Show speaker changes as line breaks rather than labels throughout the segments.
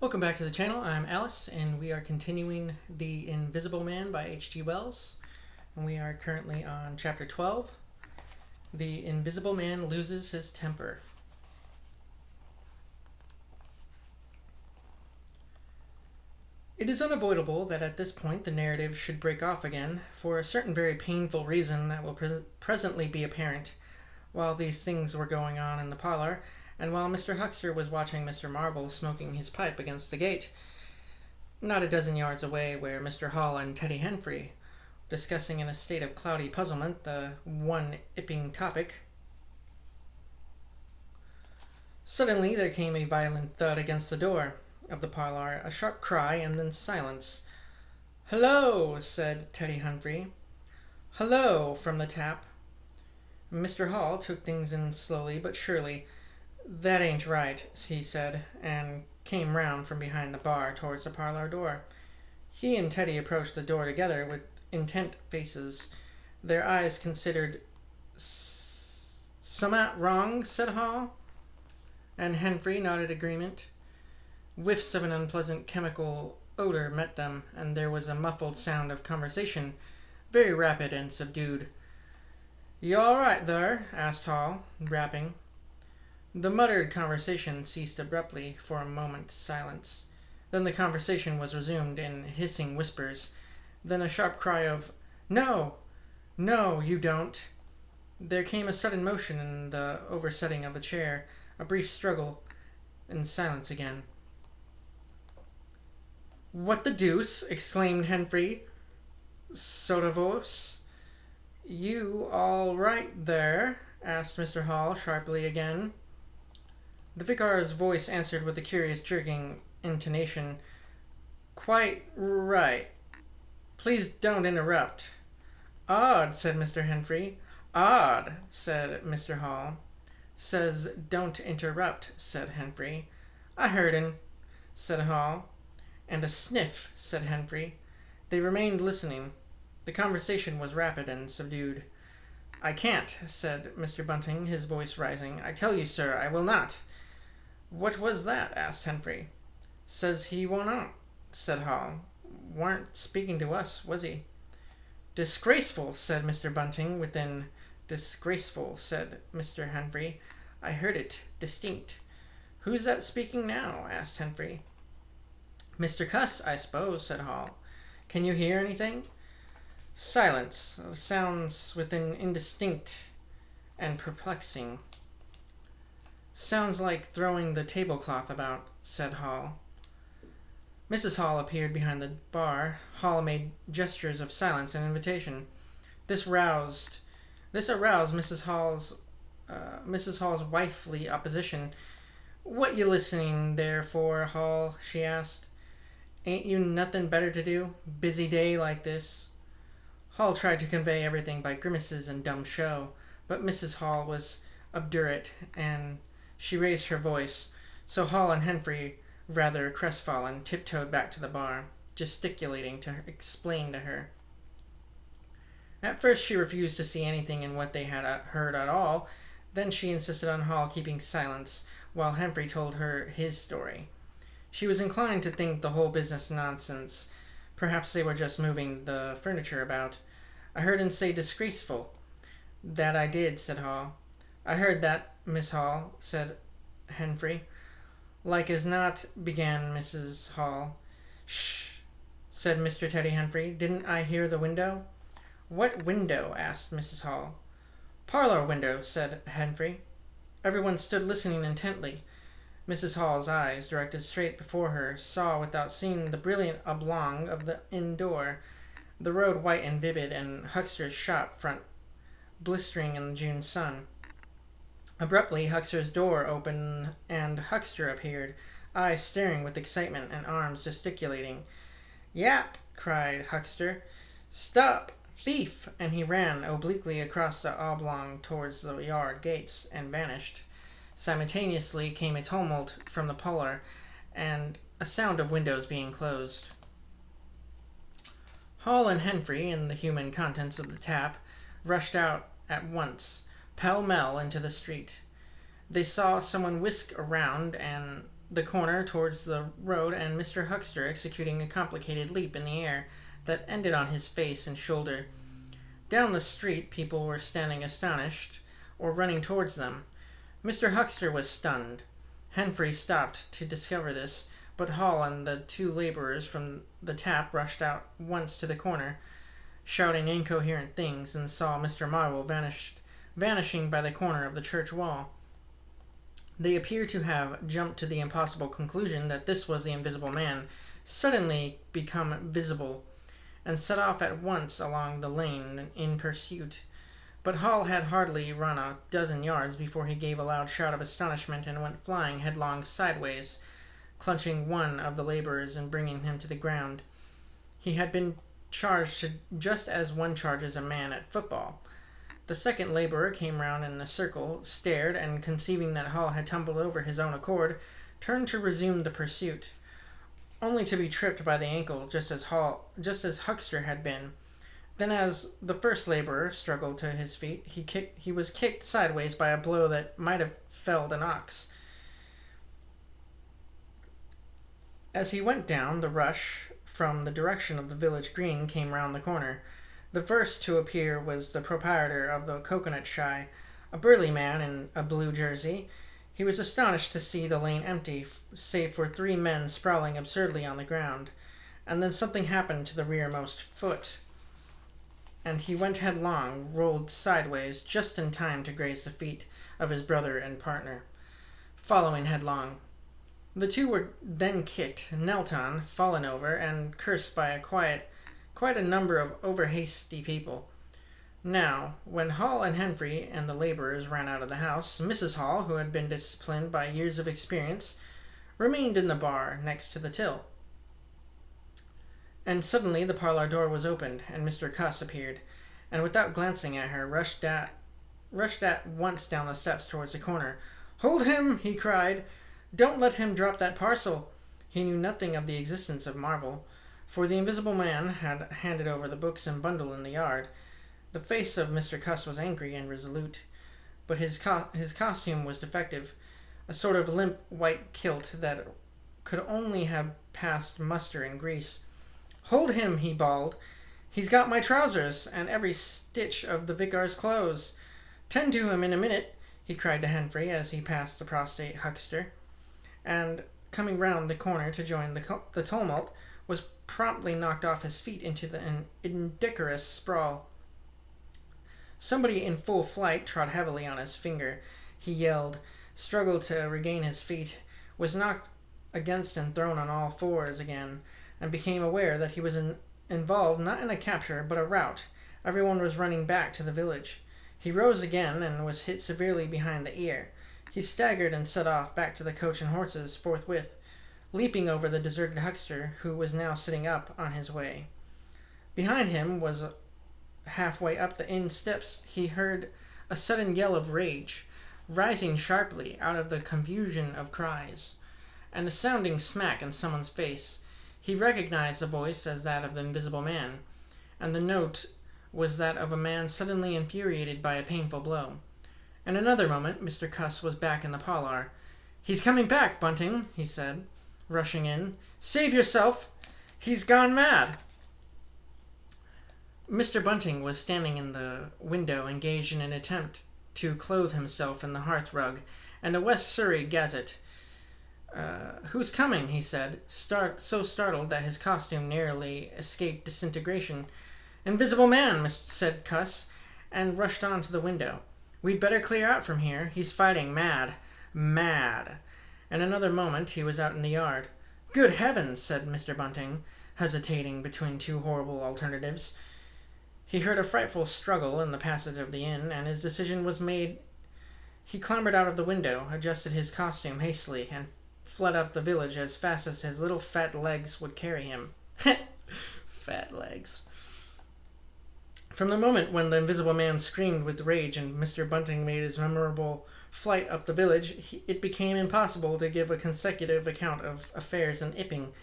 Welcome back to the channel. I'm Alice, and we are continuing The Invisible Man by H.G. Wells. And we are currently on Chapter 12, The Invisible Man Loses His Temper. It is unavoidable that at this point the narrative should break off again, for a certain very painful reason that will presently be apparent. While these things were going on in the parlor, and while Mr. Huckster was watching Mr. Marvel smoking his pipe against the gate, not a dozen yards away where Mr. Hall and Teddy Henfrey, discussing in a state of cloudy puzzlement the one ipping topic, suddenly there came a violent thud against the door of the parlor, a sharp cry, and then silence. "Hello," said Teddy Henfrey. "Hello," from the tap. Mr. Hall took things in slowly but surely. "That ain't right," he said, and came round from behind the bar towards the parlor door. He and Teddy approached the door together with intent faces. Their eyes considered. "Summat wrong?" said Hall, and Henfrey nodded agreement. Whiffs of an unpleasant chemical odor met them, and there was a muffled sound of conversation, very rapid and subdued. "You all right there?" asked Hall, rapping. The muttered conversation ceased abruptly. For a moment's silence. Then the conversation was resumed in hissing whispers. Then a sharp cry of, "No! No, you don't!" There came a sudden motion in the oversetting of the chair, a brief struggle, and silence again. "What the deuce?" exclaimed Henfrey, sotto voce. "You all right there?" asked Mr. Hall sharply again. The vicar's voice answered with a curious jerking intonation. "Quite right. Please don't interrupt." "Odd," said Mr. Henfrey. "Odd," said Mr. Hall. "Says don't interrupt," said Henfrey. "I heard him," said Hall. "And a sniff," said Henfrey. They remained listening. The conversation was rapid and subdued. "I can't," said Mr. Bunting, his voice rising. "I tell you, sir, I will not." "What was that?" asked Henfrey. "Says he won't," said Hall. "Warn't speaking to us, was he?" "Disgraceful," said Mr. Bunting within. "Disgraceful," said Mr. Henfrey. "I heard it, distinct." "Who's that speaking now?" asked Henfrey. "Mr. Cuss, I suppose," said Hall. "Can you hear anything?" Silence. Sounds within indistinct and perplexing. "Sounds like throwing the tablecloth about," said Hall. Mrs. Hall appeared behind the bar. Hall made gestures of silence and invitation. This aroused Mrs. Hall's wifely opposition. "What you listening there for, Hall?" she asked. "Ain't you nothing better to do? Busy day like this?" Hall tried to convey everything by grimaces and dumb show, but Mrs. Hall was obdurate, and she raised her voice, so Hall and Henfrey, rather crestfallen, tiptoed back to the bar, gesticulating to explain to her. At first she refused to see anything in what they had heard at all. Then she insisted on Hall keeping silence, while Henfrey told her his story. She was inclined to think the whole business nonsense. Perhaps they were just moving the furniture about. "I heard him say disgraceful." "That I did," said Hall. "I heard that, Miss Hall," said Henfrey. "Like as not," began Mrs. Hall. "Shh!" said Mr. Teddy Henfrey. "Didn't I hear the window?" "What window?" asked Mrs. Hall. "Parlor window," said Henfrey. Everyone stood listening intently. Mrs. Hall's eyes, directed straight before her, saw without seeing the brilliant oblong of the inn door, the road white and vivid, and Huckster's shop front blistering in the June sun. Abruptly, Huckster's door opened, and Huckster appeared, eyes staring with excitement and arms gesticulating. "Yap!" cried Huckster. "Stop! Thief!" And he ran obliquely across the oblong towards the yard gates, and vanished. Simultaneously came a tumult from the parlor, and a sound of windows being closed. Hall and Henfrey, and the human contents of the tap, rushed out at once, pell-mell into the street. They saw someone whisk around, and the corner towards the road and Mr. Huckster executing a complicated leap in the air that ended on his face and shoulder. Down the street, people were standing astonished or running towards them. Mr. Huckster was stunned. Henfrey stopped to discover this, but Hall and the two laborers from the tap rushed out once to the corner, shouting incoherent things, and saw Mr. Marvel vanishing by the corner of the church wall. They appear to have jumped to the impossible conclusion that this was the Invisible Man, suddenly become visible, and set off at once along the lane in pursuit. But Hall had hardly run a dozen yards before he gave a loud shout of astonishment and went flying headlong sideways, clutching one of the laborers and bringing him to the ground. He had been charged just as one charges a man at football. The second laborer came round in a circle, stared, and conceiving that Hall had tumbled over his own accord, turned to resume the pursuit, only to be tripped by the ankle just as Huckster had been. Then as the first laborer struggled to his feet, he was kicked sideways by a blow that might have felled an ox. As he went down, the rush from the direction of the village green came round the corner. The first to appear was the proprietor of the Coconut Shy, a burly man in a blue jersey. He was astonished to see the lane empty, save for 3 men sprawling absurdly on the ground. And then something happened to the rearmost foot, and he went headlong, rolled sideways, just in time to graze the feet of his brother and partner, following headlong. The two were then kicked, knelt on, fallen over, and cursed by quite a number of over-hasty people. Now, when Hall and Henfrey and the laborers ran out of the house, Mrs. Hall, who had been disciplined by years of experience, remained in the bar next to the till. And suddenly the parlor door was opened, and Mr. Cuss appeared, and without glancing at her, rushed at once down the steps towards the corner. "Hold him!" he cried. "Don't let him drop that parcel." He knew nothing of the existence of Marvel, for the Invisible Man had handed over the books and bundle in the yard. The face of Mr. Cuss was angry and resolute, but his costume was defective, a sort of limp white kilt that could only have passed muster in grease. "Hold him!" he bawled. "He's got my trousers, and every stitch of the vicar's clothes. Tend to him in a minute," he cried to Henfrey as he passed the prostrate huckster, and, coming round the corner to join the tumult, was promptly knocked off his feet into an indecorous sprawl. Somebody in full flight trod heavily on his finger. He yelled, struggled to regain his feet, was knocked against and thrown on all fours again, and became aware that he was involved not in a capture but a rout. Everyone was running back to the village. He rose again and was hit severely behind the ear. He staggered and set off back to the coach and horses forthwith, leaping over the deserted huckster, who was now sitting up on his way. Behind him was halfway up the inn steps. He heard a sudden yell of rage, rising sharply out of the confusion of cries, and a sounding smack in someone's face. He recognized the voice as that of the Invisible Man, and the note was that of a man suddenly infuriated by a painful blow. In another moment, Mr. Cuss was back in the parlor. "He's coming back, Bunting," he said, rushing in. "Save yourself! He's gone mad!" Mr. Bunting was standing in the window, engaged in an attempt to clothe himself in the hearth-rug and a West Surrey Gazette. "Who's coming?" he said, so startled that his costume narrowly escaped disintegration. "Invisible Man," said Cuss, and rushed on to the window. "We'd better clear out from here. He's fighting mad. Mad." In another moment he was out in the yard. "Good heavens," said Mr. Bunting, hesitating between two horrible alternatives. He heard a frightful struggle in the passage of the inn, and his decision was made. He clambered out of the window, adjusted his costume hastily, and fled up the village as fast as his little fat legs would carry him. Fat legs. From the moment when the Invisible Man screamed with rage and Mr. Bunting made his memorable flight up the village, it became impossible to give a consecutive account of affairs in Iping.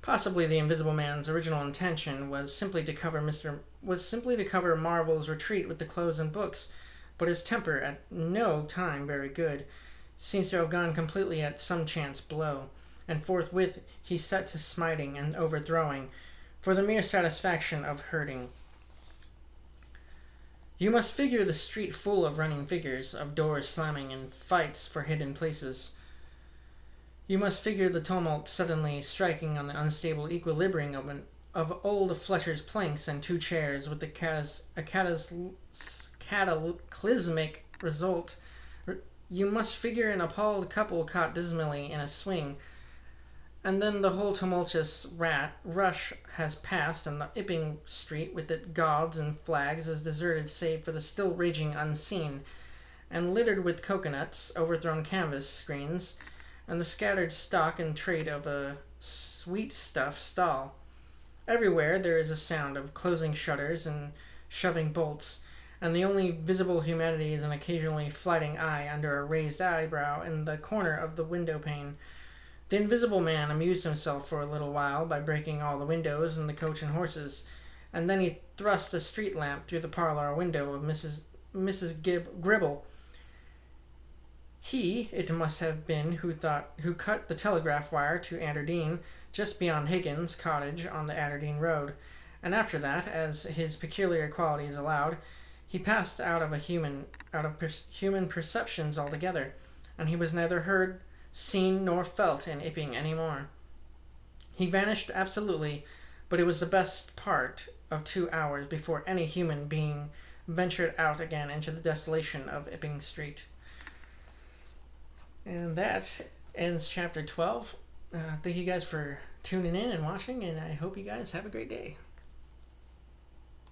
Possibly the Invisible Man's original intention was simply to cover Marvel's retreat with the clothes and books, but his temper at no time very good seems to have gone completely at some chance blow, and forthwith he set to smiting and overthrowing, for the mere satisfaction of hurting. You must figure the street full of running figures, of doors slamming, and fights for hidden places. You must figure the tumult suddenly striking on the unstable equilibrium of old Fletcher's planks and two chairs, with a cataclysmic result. You must figure an appalled couple caught dismally in a swing, and then the whole tumultuous rush has passed, and the Epping Street, with its gauds and flags, is deserted save for the still raging unseen, and littered with coconuts, overthrown canvas screens, and the scattered stock and trade of a sweet stuff stall. Everywhere there is a sound of closing shutters and shoving bolts, and the only visible humanity is an occasionally flighting eye under a raised eyebrow in the corner of the window pane. The invisible man amused himself for a little while by breaking all the windows in the coach and horses, and then he thrust a street lamp through the parlour window of Mrs. Gribble. He, it must have been, who cut the telegraph wire to Aberdeen, just beyond Higgins' cottage on the Aberdeen road, and after that, as his peculiar qualities allowed, he passed out of human perceptions altogether, and he was neither heard, seen, nor felt in Epping any more. He vanished absolutely, but it was the best part of 2 hours before any human being ventured out again into the desolation of Epping Street. And that ends chapter 12. Thank you guys for tuning in and watching, and I hope you guys have a great day.